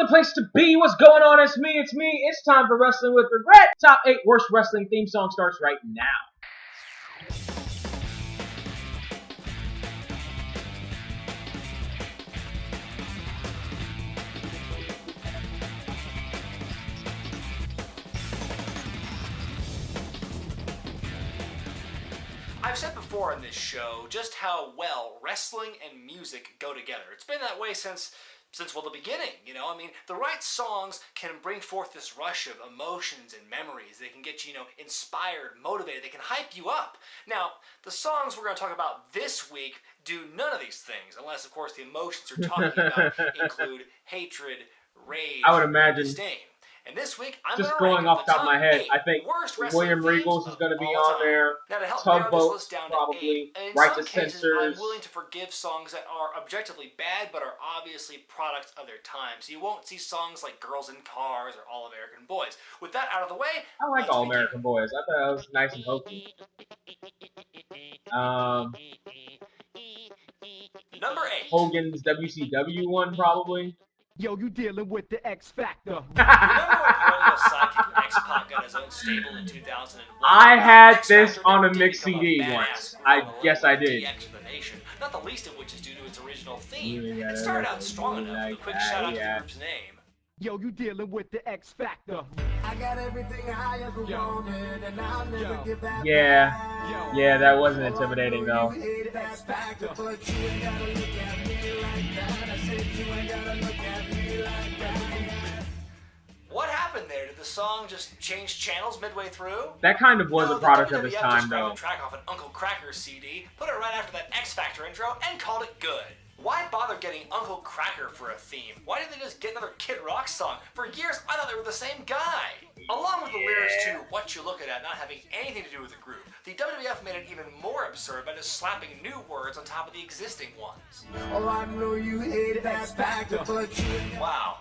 the place to be. What's going on? It's me. It's time for Wrestling with Regret. Top 8 worst wrestling theme song starts right now. I've said before in this show just how well wrestling and music go together. It's been that way since the beginning, you know? I mean, the right songs can bring forth this rush of emotions and memories. They can get you, inspired, motivated. They can hype you up. Now, the songs we're going to talk about this week do none of these things, unless, of course, the emotions we're talking about include hatred, rage, I would imagine. and disdain. And this week, I'm just going going off the top of my head, I think William Regals Regals is going to be on there. Now, to help narrow this list down probably. to 8, and in Right some to cases, Censors. I'm willing to forgive songs that are objectively bad, but are obviously products of their time. So you won't see songs like Girls in Cars or All American Boys. With that out of the way, I like All American Boys. I thought that was nice and hokey. Number 8. Hogan's WCW one, probably. Yo, you dealing with the X Factor. Remember when Perennial Sidekick X-Pac got his own stable in 2001? I had this on a mixed CD once. Yes, I did. Not the least of which is due to its original theme. It started out strong enough with a quick shout out to the group's name. Yo, you dealing with the X Factor. I got everything I ever wanted, and I'll never give that Yeah. Yeah, that wasn't intimidating though. What happened there? Did the song just change channels midway through? That kind of was a product of its time though. Just grabbed a track off an Uncle Kracker CD, put it right after that X Factor intro, and called it good. Why bother getting Uncle Kracker for a theme? Why didn't they just get another Kid Rock song? For years, I thought they were the same guy. Along with the lyrics to What You Lookin' At not having anything to do with the group, the WWF made it even more absurd by just slapping new words on top of the existing ones. Oh, I know you hate that factor, but wow.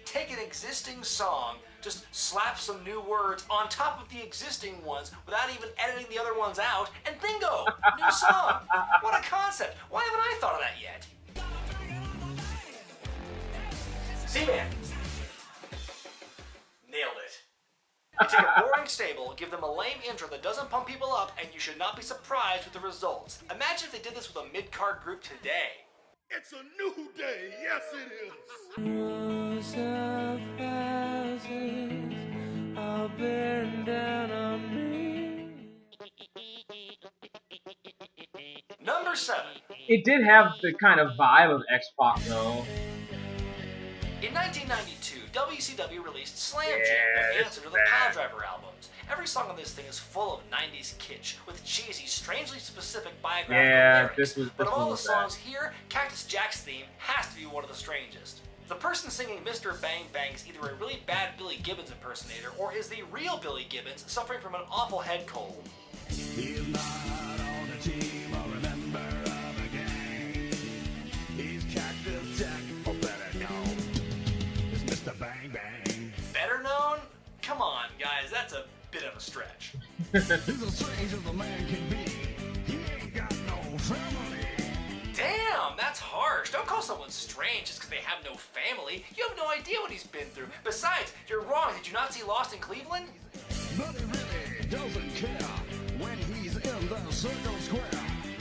Take an existing song, just slap some new words on top of the existing ones without even editing the other ones out, and bingo! New song! What a concept! Why haven't I thought of that yet? Z-Man. Nailed it. You take a boring stable, give them a lame intro that doesn't pump people up, and you should not be surprised with the results. Imagine if they did this with a mid-card group today. It's a new day, yes it is. Rows of houses all bearing down on me. Number 7. It did have the kind of vibe of X-Pac though. In 1992, WCW released Slam Jam, their answer to the Pile Driver albums. Every song on this thing is full of 90s kitsch, with cheesy, strangely specific biographical lyrics. But of all the songs here, Cactus Jack's theme has to be one of the strangest. The person singing Mr. Bang Bang is either a really bad Billy Gibbons impersonator, or is the real Billy Gibbons suffering from an awful head cold. He's not on the team or a member of a gang. He's Cactus Jack, or better known as Mr. Bang Bang. Better known? Come on, guys, that's a bit of a stretch. He's as strange as a man can be. He ain't got no family. Damn, that's harsh. Don't call someone strange just because they have no family. You have no idea what he's been through. Besides, you're wrong. Did you not see Lost in Cleveland? But he really doesn't care when he's in the circle square.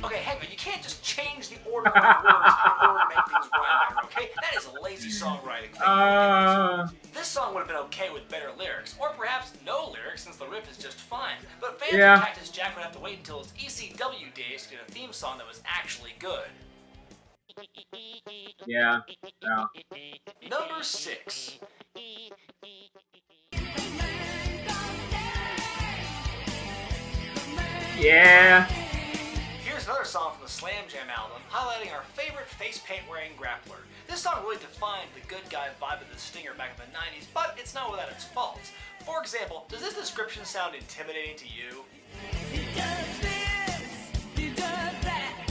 Okay, hang on. You can't just change the order of words in order to make things rhyme better, okay? That is a lazy songwriting thing. This song would have been okay with better lyrics, or perhaps no lyrics since the riff is just fine. But fans of Cactus Jack would have to wait until its ECW days to get a theme song that was actually good. Yeah. Number 6. Yeah. Here's another song from the Slam Jam album, highlighting our favorite face paint-wearing grappler. This song really defined the good guy vibe of the Stinger back in the 90s, but it's not without its faults. For example, does this description sound intimidating to you? He does this, he does that.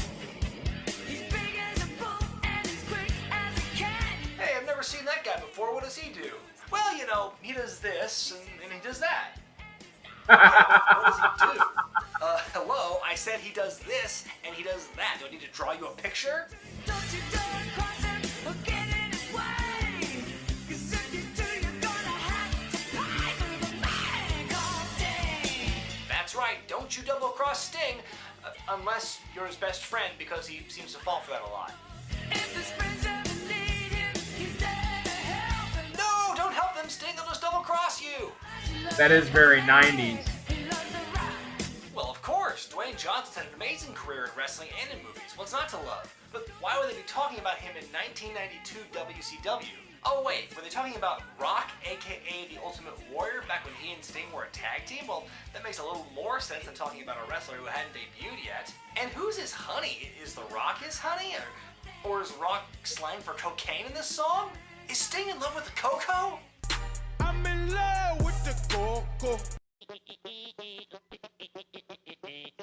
He's big as a bull and he's quick as a cat. Hey, I've never seen that guy before. What does he do? Well, he does this and he does that. What does he do? Hello, I said he does this and he does that. Do I need to draw you a picture? Don't you dare cross him or get in his way. 'Cause don't you double-cross Sting, unless you're his best friend, because he seems to fall for that a lot. If his friends ever need him, he's there to help him. No, don't help them, Sting. They'll just double-cross you. That is very 90s. He loves the rock. Well, of course. Dwayne Johnson's had an amazing career in wrestling and in movies. What's not to love? But why would they be talking about him in 1992 WCW? Oh wait, were they talking about Rock, aka the Ultimate Warrior, back when he and Sting were a tag team? Well, that makes a little more sense than talking about a wrestler who hadn't debuted yet. And who's his honey? Is The Rock his honey? Or is Rock slang for cocaine in this song? Is Sting in love with the Coco? I'm in love with the coco.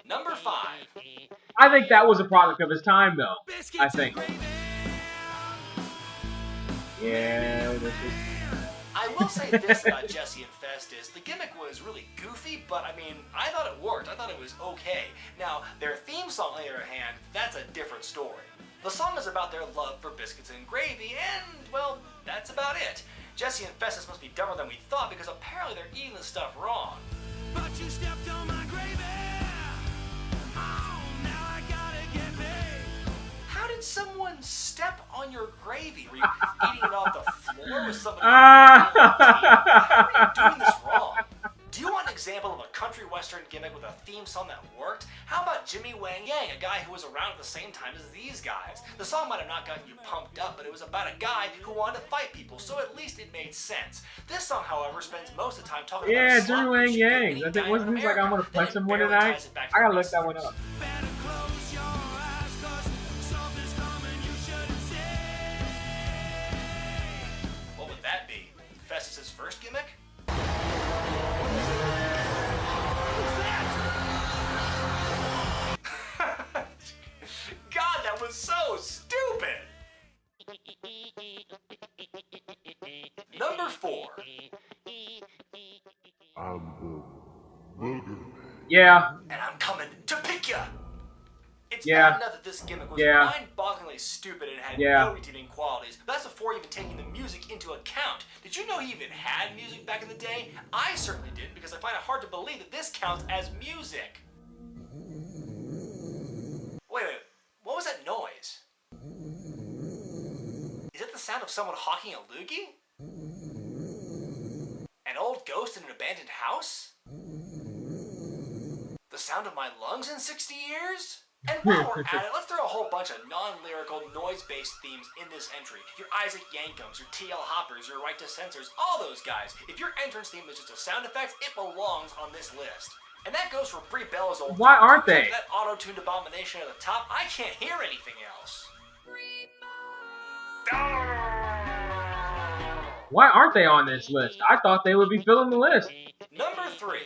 Number 5. I think that was a product of his time, though. I think. Yeah, this is. I will say this about Jesse and Festus. The gimmick was really goofy, but I mean, I thought it worked. I thought it was okay. Now, their theme song, on the other hand, that's a different story. The song is about their love for biscuits and gravy, and, well, that's about it. Jesse and Festus must be dumber than we thought, because apparently they're eating this stuff wrong. But you stepped on my gravy. Oh, now I gotta get paid. How did someone step on your gravy? Were you eating it off the floor with somebody? How are you doing this wrong? Do you want an example of a country western gimmick with a theme song that worked? How about Jimmy Wang Yang, a guy who was around at the same time as these guys? The song might have not gotten you pumped up, but it was about a guy who wanted to fight people, so at least it made sense. This song, however, spends most of the time talking about Yeah, a Jimmy slot Wang machine Yang. being I think done wasn't in he like, I'm gonna America. punch Then it someone barely tonight? ties it back to I gotta the look that one wrestlers. up. Better close your eyes, 'cause something's coming you shouldn't say. What would that be? Festus's first gimmick? God, that was so stupid! Number 4. Yeah, And I'm coming to pick ya! It's Yeah. bad enough that this gimmick was Yeah. mind-bogglingly stupid and had Yeah. no redeeming qualities, but that's before even taking the music into account. Did you know he even had music back in the day? I certainly didn't, because I find it hard to believe that this counts as music. Wait, what was that noise? Is it the sound of someone hawking a loogie? An old ghost in an abandoned house? The sound of my lungs in 60 years? And while we're at it, let's throw a whole bunch of non-lyrical, noise-based themes in this entry. Your Isaac Yankums, your TL Hoppers, your Right to Censors, all those guys. If your entrance theme is just a sound effect, it belongs on this list. And that goes for Brie Bella's old... Why aren't they? That auto-tuned abomination at the top, I can't hear anything else. why aren't they on this list? I thought they would be filling the list. Number 3.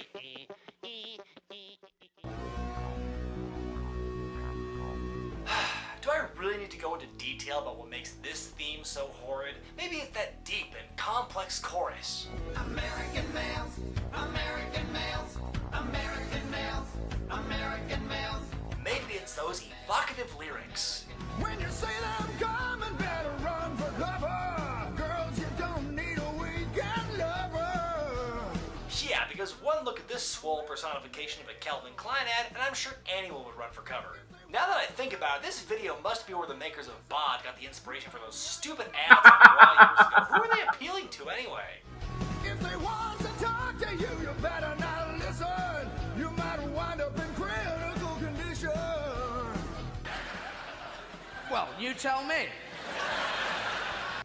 Do I really need to go into detail about what makes this theme so horrid? Maybe it's that deep and complex chorus. American males, American males, American males, American males. Maybe it's those evocative lyrics. When you say that I'm coming, better run for cover. Girls, you don't need a weekend lover. Yeah, because one look at this swole personification of a Calvin Klein ad, and I'm sure anyone would run for cover. Now that I think about it, this video must be where the makers of BOD got the inspiration for those stupid ads on Raw years ago. Who are they appealing to anyway? If they want to talk to you, you better not listen. You might wind up in critical condition. Well, you tell me.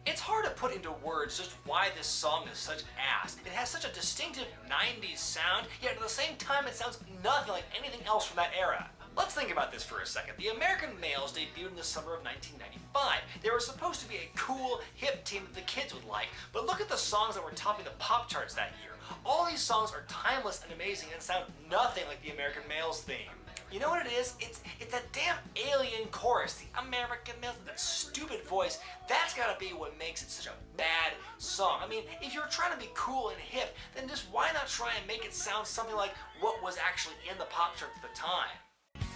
It's hard to put into words just why this song is such ass. It has such a distinctive 90s sound, yet at the same time it sounds nothing like anything else from that era. Let's think about this for a second. The American Males debuted in the summer of 1995. They were supposed to be a cool, hip team that the kids would like, but look at the songs that were topping the pop charts that year. All these songs are timeless and amazing and sound nothing like the American Males theme. You know what it is? It's that damn alien chorus, the American Males, that stupid voice. That's gotta be what makes it such a bad song. I mean, if you're trying to be cool and hip, then just why not try and make it sound something like what was actually in the pop charts at the time?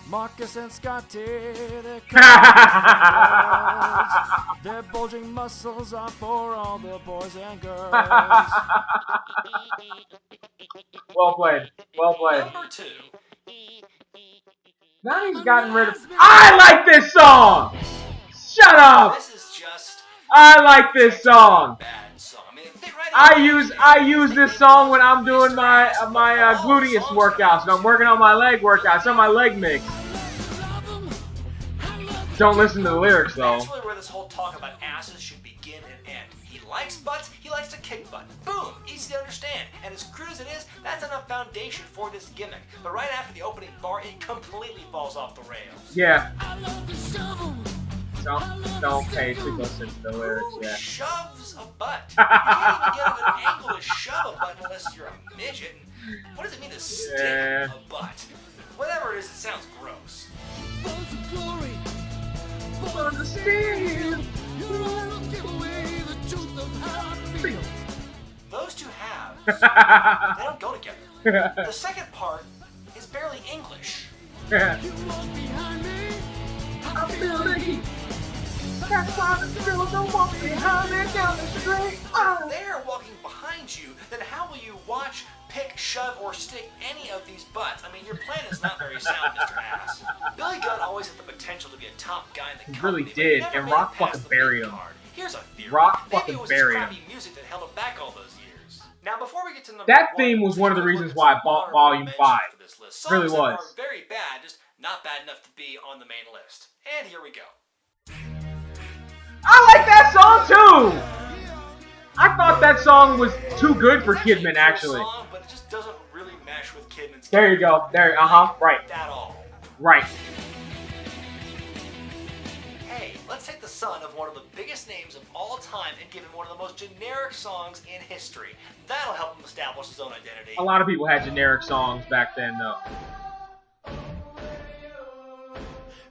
Marcus and Scotty, they're their bulging muscles are for all the boys and girls. Well played. Well played. Number 2. Now he's gotten rid of. I like this song. Shut up. This is just I like this song. bad song. I mean, it fit right I in. use this song when I'm doing my gluteus workouts. When I'm working on my leg workouts. On my leg mix. Don't listen to the lyrics though. That's really where this whole talk about asses should begin and end. He likes butts, he likes to kick butt. Boom! Easy to understand. And as crude as it is, that's enough foundation for this gimmick. But right after the opening bar, it completely falls off the rails. Yeah. Don't pay to listen to the lyrics. Who Yeah. shoves a butt? You can't even get a good angle to shove a butt unless you're a midget. What does it mean to stick Yeah. a butt? Whatever it is, it sounds gross. Those two halves, they don't go together. The second part is barely English. If they're walking behind you, then how will you watch, pick, shove, or stick any of these butts? I mean, your plan is not very sound, Mr. Ass. Billy Gunn always had the potential to be a top guy in the He company, really but did, never and made it Rock past fucking the buried big him. card. Here's a theory. Rock Maybe fucking it was his buried him. crappy music that held him back all those years. Now, before we get to number That one, theme was one of the take a reasons look why I at some bought honorable Volume mentions 5. for this list. Really Songs that was. are very bad, just not bad enough to be on the main list. And here we go. I like that song too. I thought that song was too good for It's actually a Kidman, cool actually. song, but it just doesn't really mesh with Kidman's There you go. There. Right. at all. Right. Hey, let's take the son of one of the biggest names of all time and give him one of the most generic songs in history. That'll help him establish his own identity. A lot of people had generic songs back then, though.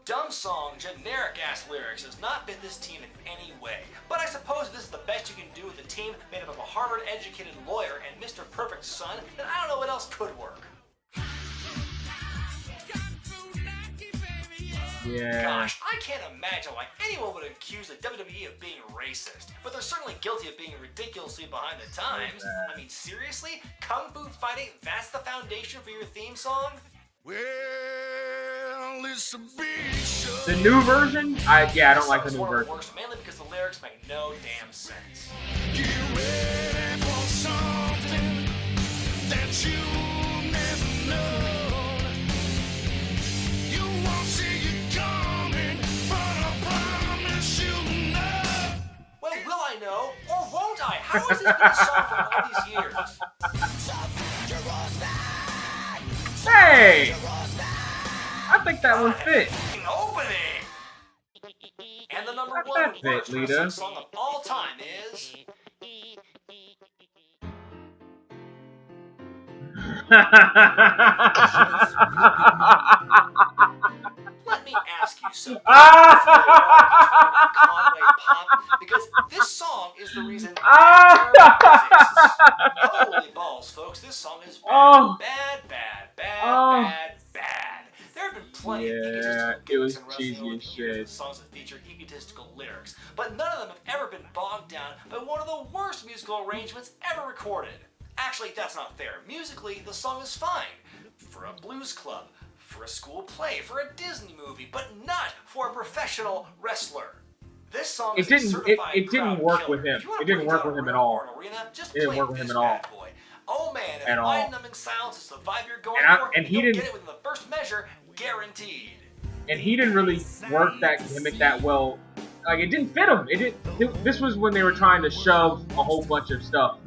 Dumb song, generic-ass lyrics does not fit this team in any way. But I suppose this is the best you can do with a team made up of a Harvard-educated lawyer and Mr. Perfect son, then I don't know what else could work. Yeah. Gosh, I can't imagine why anyone would accuse the WWE of being racist, but they're certainly guilty of being ridiculously behind the times. I mean, seriously? Kung Fu fighting, that's the foundation for your theme song? Well, it's a big show. The new version? I don't like the This new song's one of the version. worst, mainly because the lyrics make no damn sense. Get ready for something that you never known. You won't see it coming, but I promise you'll know. Well, will I know, or won't I? How has this been a song for all these years? Hey! I think that one fit. An opening! And the number How'd one that fit, worst wrestling Lita? song of all time is... Let me ask you something. Conway pop, because this song is the reason that exists. Holy balls, folks! This song is bad, Oh. bad, bad, bad, Oh. bad, bad. There have been plenty of Yeah, egotistical it gimmicks was in wrestling cheesy over as the years shit. with songs that feature egotistical lyrics, but none of them have ever been bogged down by one of the worst musical arrangements ever recorded. Actually, that's not fair. Musically, the song is fine. For a blues club, for a school play, for a Disney movie, but not for a professional wrestler. This song It is a didn't- certified it didn't crowd work killer. with him. If you wanna It didn't bring work down with him a at real all. hard arena, just It didn't play work with him this at all. bad boy. Oh man, if At all. mind-numbing silence is the vibe you're going And for, he you'll didn't- get it within the first measure, guaranteed. And he didn't really work that gimmick that well. Like, it didn't fit him. This was when they were trying to shove a whole bunch of stuff.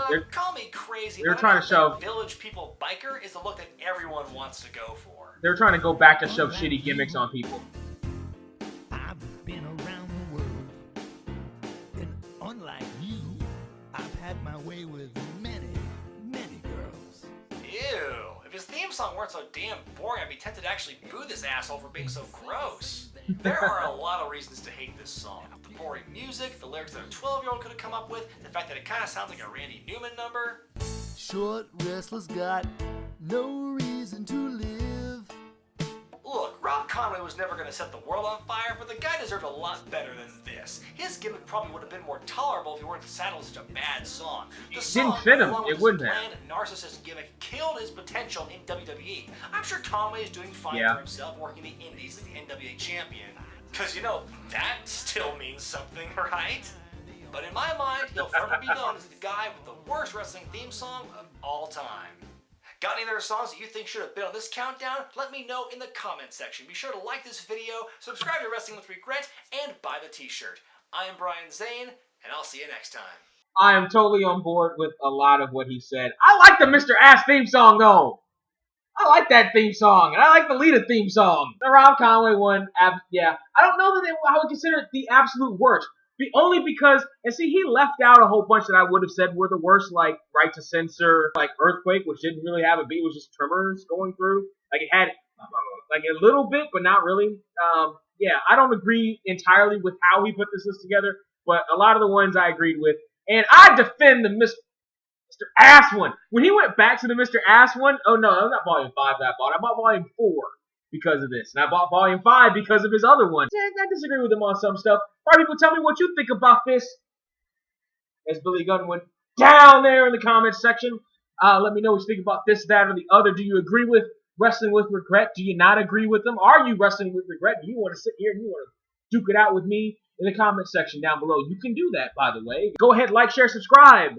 They're- Call me crazy, they were but trying I to don't think shove- Village People Biker is the look that everyone wants to go for. They were trying to go back to shove shitty gimmicks on people. I've been around the world, and unlike you, I've had my way with many, many girls. Ew. If his theme song weren't so damn boring, I'd be tempted to actually boo this asshole for being so gross. There are a lot of reasons to hate this song. The boring music, the lyrics that a 12-year-old could have come up with, the fact that it kind of sounds like a Randy Newman number. Short wrestlers got no reason to live. Look, Rob Conway was never going to set the world on fire, but the guy deserved a lot better than this. His gimmick probably would have been more tolerable if he weren't saddled with such a bad song. The song, didn't fit him. along with It wouldn't his have. bland narcissist gimmick, killed his potential in WWE. I'm sure Conway is doing fine Yeah. for himself, working the indies as the NWA champion. Because, you know, that still means something, right? But in my mind, he'll forever be known as the guy with the worst wrestling theme song of all time. Got any other songs that you think should have been on this countdown? Let me know in the comment section. Be sure to like this video, subscribe to Wrestling with Regret, and buy the t-shirt. I am Brian Zane, and I'll see you next time. I am totally on board with a lot of what he said. I like the Mr. Ass theme song, though. I like that theme song, and I like the Lita theme song. The Rob Conway one, yeah. I don't know that I would consider it the absolute worst. Only because, and see, he left out a whole bunch that I would have said were the worst, like Right to Censor, like Earthquake, which didn't really have a beat, it was just tremors going through. Like it had, like a little bit, but not really. Yeah, I don't agree entirely with how he put this list together, but a lot of the ones I agreed with. And I defend the Mr. Ass one. When he went back to the Mr. Ass one, oh no, it was not Volume 5 that I bought. I bought Volume 4 because of this. And I bought Volume 5 because of his other one. Yeah, I disagree with him on some stuff. Alright, people, tell me what you think about this. As Billy Gunn went down there in the comments section. Let me know what you think about this, that, or the other. Do you agree with Wrestling with Regret? Do you not agree with them? Are you Wrestling with Regret? Do you want to sit here and you want to duke it out with me in the comment section down below? You can do that, by the way. Go ahead, like, share, subscribe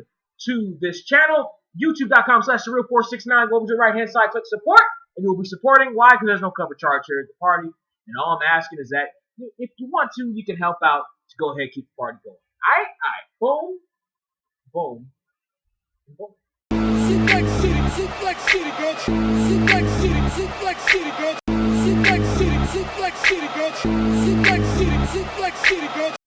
to this channel. YouTube.com/thereal469. Go over to the right-hand side, click support, and you'll be supporting. Why? Because there's no cover charge here at the party. And all I'm asking is that if you want to, you can help out to go ahead and keep the party going. Alright. Boom. Boom. Suplex City, Suplex City, bitch. Suplex City, Suplex City, bitch. Suplex City, Suplex City, bitch. Suplex City, Suplex City, bitch.